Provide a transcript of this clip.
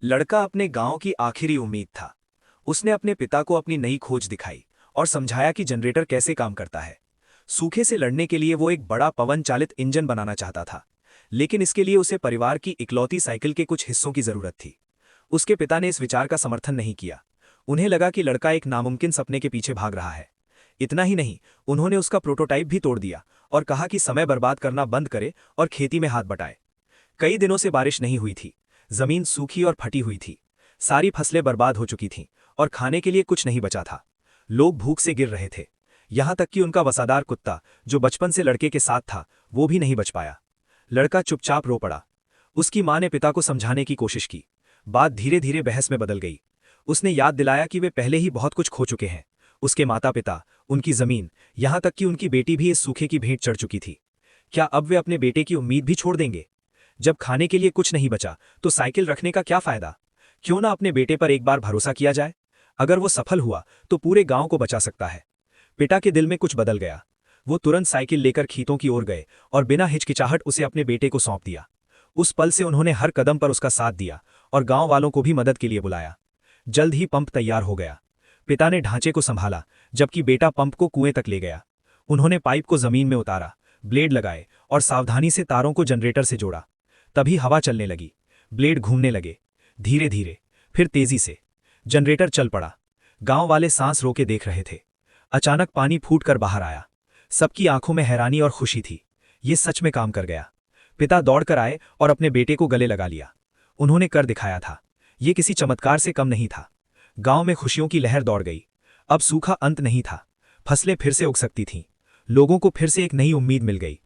लड़का अपने गांव की आखिरी उम्मीद था। उसने अपने पिता को अपनी नई खोज दिखाई और समझाया कि जनरेटर कैसे काम करता है। सूखे से लड़ने के लिए वो एक बड़ा पवन चालित इंजन बनाना चाहता था, लेकिन इसके लिए उसे परिवार की इकलौती साइकिल के कुछ हिस्सों की जरूरत थी। उसके पिता ने इस विचार का समर्थन नहीं किया। उन्हें लगा कि लड़का एक नामुमकिन सपने के पीछे भाग रहा है। इतना ही नहीं, उन्होंने उसका प्रोटोटाइप भी तोड़ दिया और कहा कि समय बर्बाद करना बंद करे और खेती में हाथ बटाए। कई दिनों से बारिश नहीं हुई थी। जमीन सूखी और फटी हुई थी। सारी फसलें बर्बाद हो चुकी थीं और खाने के लिए कुछ नहीं बचा था। लोग भूख से गिर रहे थे। यहां तक कि उनका वफादार कुत्ता, जो बचपन से लड़के के साथ था, वो भी नहीं बच पाया। लड़का चुपचाप रो पड़ा। उसकी मां ने पिता को समझाने की कोशिश की। बात धीरे धीरे बहस में बदल गई। उसने याद दिलाया कि वे पहले ही बहुत कुछ खो चुके हैं। उसके माता पिता, उनकी जमीन, यहां तक कि उनकी बेटी भी इस सूखे की भेंट चढ़ चुकी थी। क्या अब वे अपने बेटे की उम्मीद भी छोड़ देंगे? जब खाने के लिए कुछ नहीं बचा तो साइकिल रखने का क्या फायदा? क्यों ना अपने बेटे पर एक बार भरोसा किया जाए। अगर वो सफल हुआ तो पूरे गांव को बचा सकता है। पिता के दिल में कुछ बदल गया। वो तुरंत साइकिल लेकर खेतों की ओर गए और बिना हिचकिचाहट उसे अपने बेटे को सौंप दिया। उस पल से उन्होंने हर कदम पर उसका साथ दिया और गांव वालों को भी मदद के लिए बुलाया। जल्द ही पंप तैयार हो गया। पिता ने ढांचे को संभाला, जबकि बेटा पंप को कुएं तक ले गया। उन्होंने पाइप को जमीन में उतारा, ब्लेड लगाए और सावधानी से तारों को जनरेटर से जोड़ा। तभी हवा चलने लगी। ब्लेड घूमने लगे, धीरे धीरे, फिर तेजी से। जनरेटर चल पड़ा। गांव वाले सांस रोके देख रहे थे। अचानक पानी फूटकर बाहर आया। सबकी आंखों में हैरानी और खुशी थी। ये सच में काम कर गया। पिता दौड़कर आए और अपने बेटे को गले लगा लिया। उन्होंने कर दिखाया था। ये किसी चमत्कार से कम नहीं था। गांव में खुशियों की लहर दौड़ गई। अब सूखा अंत नहीं था। फसलें फिर से उग सकती थीं। लोगों को फिर से एक नई उम्मीद मिल गई।